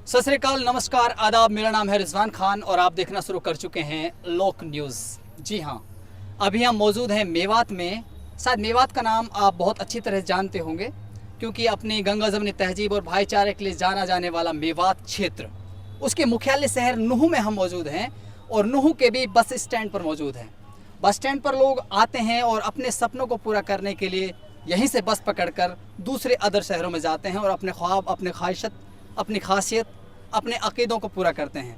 सत श्री अकाल, नमस्कार, आदाब। मेरा नाम है रिजवान खान और आप देखना शुरू कर चुके हैं लोक न्यूज़। जी हाँ, अभी हम मौजूद हैं मेवात में। शायद मेवात का नाम आप बहुत अच्छी तरह जानते होंगे क्योंकि अपनी गंगा जमनी तहजीब और भाईचारे के लिए जाना जाने वाला मेवात क्षेत्र, उसके मुख्यालय शहर नूह में हम मौजूद हैं और नूह के भी बस स्टैंड पर मौजूद हैं। बस स्टैंड पर लोग आते हैं और अपने सपनों को पूरा करने के लिए यहीं से बस पकड़कर दूसरे अदर शहरों में जाते हैं और अपने ख्वाब, अपने ख्वाहिशत, अपनी खासियत, अपने अकीदों को पूरा करते हैं।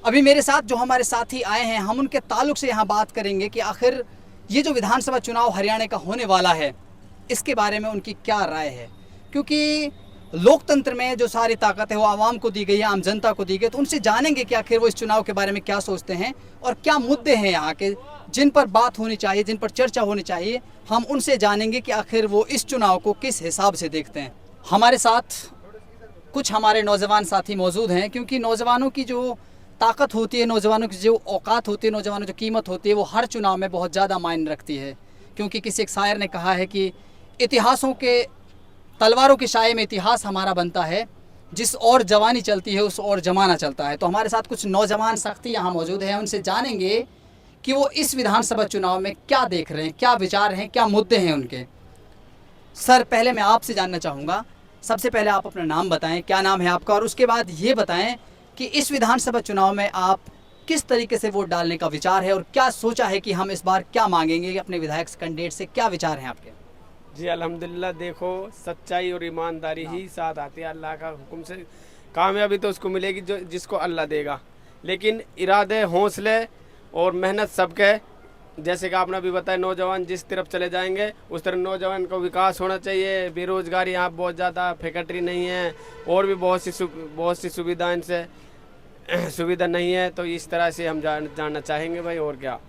अभी मेरे साथ जो हमारे साथी आए हैं, हम उनके ताल्लुक से यहाँ बात करेंगे कि आखिर ये जो विधानसभा चुनाव हरियाणा का होने वाला है, इसके बारे में उनकी क्या राय है। क्योंकि लोकतंत्र में जो सारी ताकत है वो आवाम को दी गई है, आम जनता को दी गई, तो उनसे जानेंगे कि आखिर वो इस चुनाव के बारे में क्या सोचते हैं और क्या मुद्दे हैं यहाँ के जिन पर बात होनी चाहिए, जिन पर चर्चा होनी चाहिए। हम उनसे जानेंगे कि आखिर वो इस चुनाव को किस हिसाब से देखते हैं। हमारे साथ कुछ हमारे नौजवान साथी मौजूद हैं क्योंकि नौजवानों की जो ताकत होती है, नौजवानों की जो औकात होती है, नौजवानों की जो कीमत होती है, वो हर चुनाव में बहुत ज़्यादा मायने रखती है। क्योंकि किसी एक शायर ने कहा है कि इतिहासों के तलवारों के साए में इतिहास हमारा बनता है, जिस और जवानी चलती है उस और जमाना चलता है। तो हमारे साथ कुछ नौजवान साथी यहाँ मौजूद हैं, उनसे जानेंगे कि वो इस विधानसभा चुनाव में क्या देख रहे हैं, क्या विचार हैं, क्या मुद्दे हैं उनके। सर, पहले मैं आपसे जानना चाहूँगा, सबसे पहले आप अपना नाम बताएं, क्या नाम है आपका, और उसके बाद ये बताएं कि इस विधानसभा चुनाव में आप किस तरीके से वोट डालने का विचार है और क्या सोचा है कि हम इस बार क्या मांगेंगे अपने विधायक कैंडिडेट से। क्या विचार हैं आपके? जी अल्हम्दुलिल्लाह, देखो सच्चाई और ईमानदारी ही साथ आती है। अल्लाह का हुक्म से कामयाबी तो उसको मिलेगी जो जिसको अल्लाह देगा, लेकिन इरादे, हौसले और मेहनत सबके, जैसे कि आपने अभी बताया, नौजवान जिस तरफ चले जाएंगे उस तरफ नौजवान को विकास होना चाहिए। बेरोजगारी यहाँ बहुत ज़्यादा, फैक्ट्री नहीं है और भी बहुत सी सुविधाएं से सुविधा नहीं है। तो इस तरह से हम जानना चाहेंगे भाई, और क्या।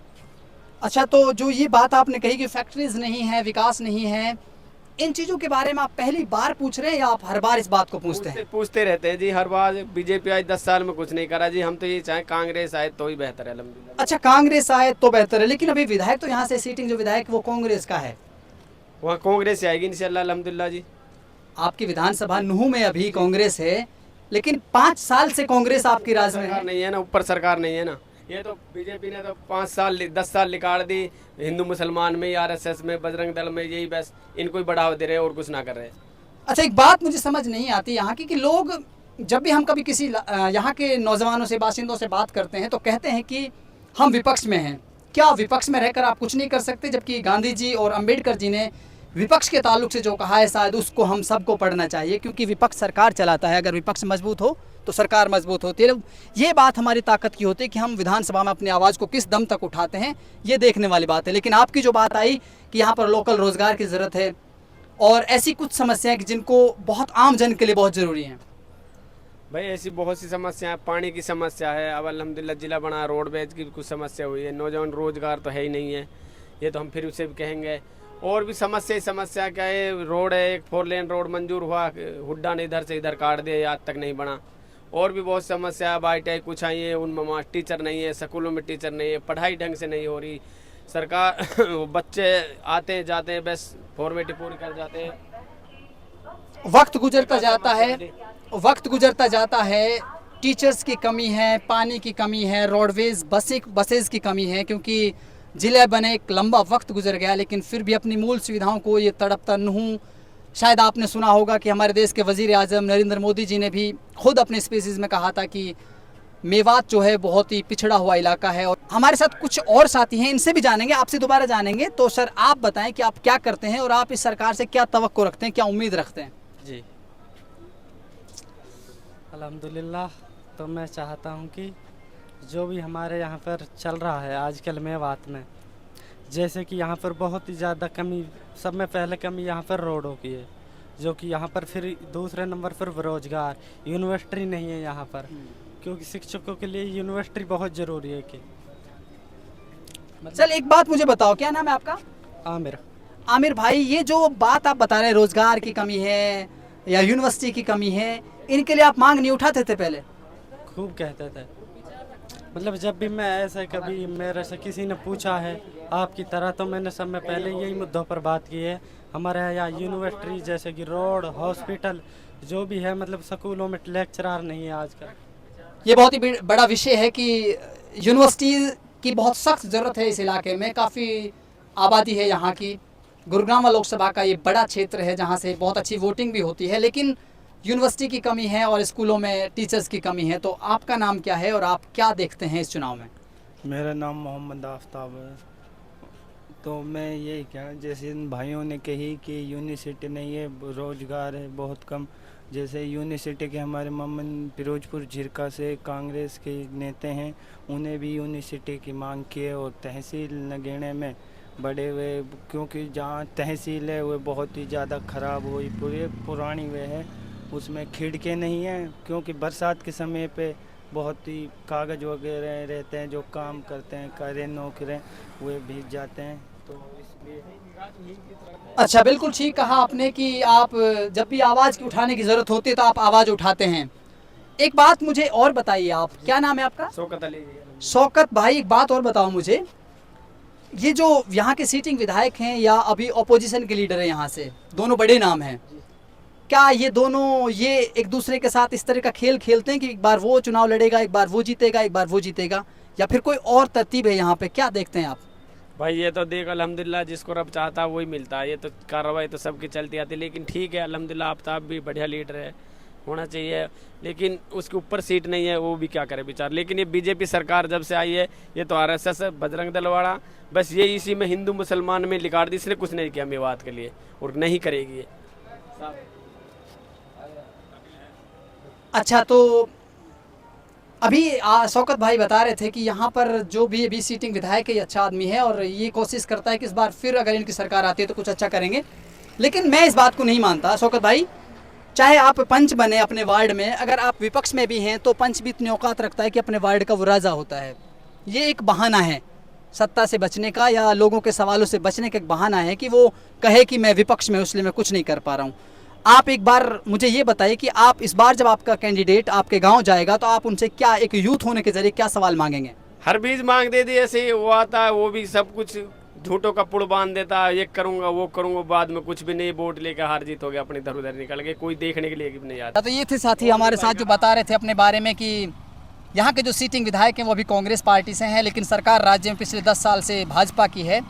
अच्छा, तो जो ये बात आपने कही कि फैक्ट्रीज नहीं है, विकास नहीं है, इन चीज़ों के बारे में आप पहली बार पूछ रहे हैं या आप हर बार इस बात को पूछते हैं? पूछते रहते हैं जी हर बार। बीजेपी आज 10 साल में कुछ नहीं करा जी। हम तो ये चाहें कांग्रेस आए तो ही बेहतर है अल्हम्दुलिल्लाह। अच्छा, कांग्रेस आए तो बेहतर है, लेकिन अभी विधायक तो यहाँ से सीटिंग जो विधायक वो कांग्रेस का है। वहाँ कांग्रेस से आएगी इंशाल्लाह अल्हम्दुलिल्लाह जी। आपकी विधानसभा नूह में अभी कांग्रेस है, लेकिन 5 साल से कांग्रेस आपकी राज में सरकार है। नहीं है ना, ऊपर सरकार नहीं है ना। ये तो बीजेपी ने तो 5 साल 10 साल निकाल दी हिंदू मुसलमान में, आरएसएस में, बजरंग दल में, यही बस इनको ही बढ़ावा दे रहे और कुछ ना कर रहे। अच्छा, एक बात मुझे समझ नहीं आती यहाँ की कि लोग जब भी हम कभी किसी यहाँ के नौजवानों से, बाशिंदों से बात करते हैं तो कहते हैं कि हम विपक्ष में हैं। क्या विपक्ष में रहकर आप कुछ नहीं कर सकते? जबकि गांधी जी और अंबेडकर जी ने विपक्ष के ताल्लुक से जो कहा है, शायद उसको हम सबको पढ़ना चाहिए, क्योंकि विपक्ष सरकार चलाता है। अगर विपक्ष मजबूत हो तो सरकार मजबूत होती है। ये बात हमारी ताकत की होती है कि हम विधानसभा में अपनी आवाज़ को किस दम तक उठाते हैं, ये देखने वाली बात है। लेकिन आपकी जो बात आई कि यहाँ पर लोकल रोज़गार की ज़रूरत है और ऐसी कुछ समस्याएं जिनको बहुत आम जन के लिए बहुत ज़रूरी हैं। भाई ऐसी बहुत सी समस्याएं, पानी की समस्या है, अब अल्हम्दुलिल्लाह जिला बना, रोडवेज की कुछ समस्या हुई है, नौजवान रोजगार तो है ही नहीं है, ये तो हम फिर उसे भी कहेंगे। और भी समस्या क्या है, रोड है, एक 4 लेन रोड मंजूर हुआ, हुड्डा ने इधर से इधर काट दिया, आज तक नहीं बना। और भी बहुत समस्या है, ITI कुछ आई है, उनमें टीचर नहीं है, स्कूलों में टीचर नहीं है, पढ़ाई ढंग से नहीं हो रही। सरकार बच्चे आते हैं जाते हैं, बस फॉर्मेलिटी पूरी कर जाते हैं। वक्त गुजरता जाता है, टीचर्स की कमी है, पानी की कमी है, रोडवेज बसेस की कमी है, क्योंकि जिले बने एक लंबा वक्त गुजर गया, लेकिन फिर भी अपनी मूल सुविधाओं को ये तड़पता नूह। शायद आपने सुना होगा कि हमारे देश के वज़ीर आज़म नरेंद्र मोदी जी ने भी खुद अपने स्पीचेस में कहा था कि मेवात जो है बहुत ही पिछड़ा हुआ इलाका है। और हमारे साथ कुछ और साथी हैं, इनसे भी जानेंगे, आपसे दोबारा जानेंगे। तो सर, आप बताएं कि आप क्या करते हैं और आप इस सरकार से क्या तवक्को रखते हैं, क्या उम्मीद रखते हैं? जी अल्हम्दुलिल्लाह, तो मैं चाहता हूँ कि जो भी हमारे यहाँ पर चल रहा है आजकल मेवात में, जैसे कि यहाँ पर बहुत ही ज़्यादा कमी, सब में पहले कमी यहाँ पर रोडों की है, जो कि यहाँ पर फिर दूसरे नंबर पर बेरोजगार, यूनिवर्सिटी नहीं है यहाँ पर, क्योंकि शिक्षकों के लिए यूनिवर्सिटी बहुत ज़रूरी है। कि चल, एक बात मुझे बताओ, क्या नाम है आपका? आमिर भाई, ये जो बात आप बता रहे हैं, रोजगार की कमी है या यूनिवर्सिटी की कमी है, इनके लिए आप मांग नहीं उठाते थे पहले? खूब कहते थे, मतलब जब भी मैं ऐसे कभी मेरे से किसी ने पूछा है आपकी तरह, तो मैंने सब में पहले यही मुद्दों पर बात की है। हमारे यहाँ यूनिवर्सिटी जैसे कि रोड, हॉस्पिटल जो भी है मतलब स्कूलों में लेक्चरार नहीं है आजकल। ये बहुत ही बड़ा विषय है कि यूनिवर्सिटी की बहुत सख्त ज़रूरत है इस इलाके में। काफ़ी आबादी है यहाँ की। गुरुग्राम लोकसभा का ये बड़ा क्षेत्र है जहाँ से बहुत अच्छी वोटिंग भी होती है, लेकिन यूनिवर्सिटी की कमी है और स्कूलों में टीचर्स की कमी है। तो आपका नाम क्या है और आप क्या देखते हैं इस चुनाव में? मेरा नाम मोहम्मद आफ्ताब है। तो मैं यही कहना, जैसे इन भाइयों ने कही कि यूनिवर्सिटी नहीं है, रोज़गार है बहुत कम। जैसे यूनिवर्सिटी के हमारे मोहम्मद फिरोजपुर झिरका से कांग्रेस के नेता हैं, उन्हें भी यूनिवर्सिटी की मांग की है। और तहसील नगेड़े में बड़े हुए, क्योंकि जहाँ तहसील है वो बहुत ही ज़्यादा ख़राब हुई, पूरी पुरानी वे है, उसमें खिड़के नहीं हैं। क्योंकि बरसात के समय पे बहुत ही कागज़ वगैरह रहते हैं, जो काम करते हैं करें नौकरें, वे भीग जाते हैं। तो इसलिए अच्छा, बिल्कुल ठीक कहा आपने कि आप जब भी आवाज़ उठाने की ज़रूरत होती है तो आप आवाज़ उठाते हैं। एक बात मुझे और बताइए, आप क्या नाम है आपका? शौकत अली। शौकत भाई, एक बात और बताओ मुझे, ये जो यहाँ के सीटिंग विधायक हैं या अभी ऑपोजिशन के लीडर हैं यहाँ से, दोनों बड़े नाम हैं, क्या ये दोनों ये एक दूसरे के साथ इस तरह का खेल खेलते हैं कि एक बार वो चुनाव लड़ेगा, एक बार वो जीतेगा, एक बार वो जीतेगा, या फिर कोई और तरतीब है यहाँ पे? क्या देखते हैं आप? भाई ये तो देख अल्हम्दुलिल्लाह जिसको रब चाहता है वही मिलता है। ये तो कार्रवाई तो सबकी चलती आती है, लेकिन ठीक है अल्हम्दुलिल्लाह आफ्ताब भी बढ़िया लीडर है, होना चाहिए, लेकिन उसके ऊपर सीट नहीं है, वो भी क्या करे बेचार। लेकिन ये बीजेपी सरकार जब से आई है, ये तो आरएसएस है, बजरंग दल वाला, बस ये इसी में हिंदू मुसलमान में लिखा दी, इसने कुछ नहीं किया मेवात के लिए और नहीं करेगी ये। अच्छा, तो अभी शौकत भाई बता रहे थे कि यहाँ पर जो भी अभी सीटिंग विधायक है ये अच्छा आदमी है और ये कोशिश करता है कि इस बार फिर अगर इनकी सरकार आती है तो कुछ अच्छा करेंगे। लेकिन मैं इस बात को नहीं मानता शौकत भाई। चाहे आप पंच बने अपने वार्ड में, अगर आप विपक्ष में भी हैं तो पंच भी इतनी औकात रखता है कि अपने वार्ड का वो राजा होता है। ये एक बहाना है सत्ता से बचने का या लोगों के सवालों से बचने का, एक बहाना है कि वो कहे कि मैं विपक्ष में इसलिए मैं कुछ नहीं कर पा रहा हूँ। आप एक बार मुझे ये बताइए कि आप इस बार जब आपका कैंडिडेट आपके गांव जाएगा तो आप उनसे क्या, एक यूथ होने के जरिए क्या सवाल मांगेंगे? हर बीज मांग दे दी, ऐसे वो आता है, वो भी सब कुछ झूठों का पुड़ बांध देता है, ये करूंगा वो करूंगा, बाद में कुछ भी नहीं, वोट लेकर हार जीत हो गया, अपने इधर उधर निकल गए, कोई देखने के लिए भी नहीं आता। तो ये थे साथी हमारे साथ जो बता रहे थे अपने बारे में कि यहाँ के जो सीटिंग विधायक हैं वो अभी कांग्रेस पार्टी से हैं, लेकिन सरकार राज्य में पिछले 10 साल से भाजपा की है।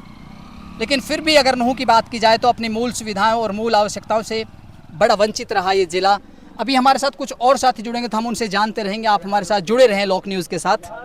लेकिन फिर भी अगर नूह की बात की जाए तो अपनी मूल सुविधाओं और मूल आवश्यकताओं से बड़ा वंचित रहा ये ज़िला। अभी हमारे साथ कुछ और साथी जुड़ेंगे तो हम उनसे जानते रहेंगे। आप हमारे साथ जुड़े रहें लोक न्यूज़ के साथ।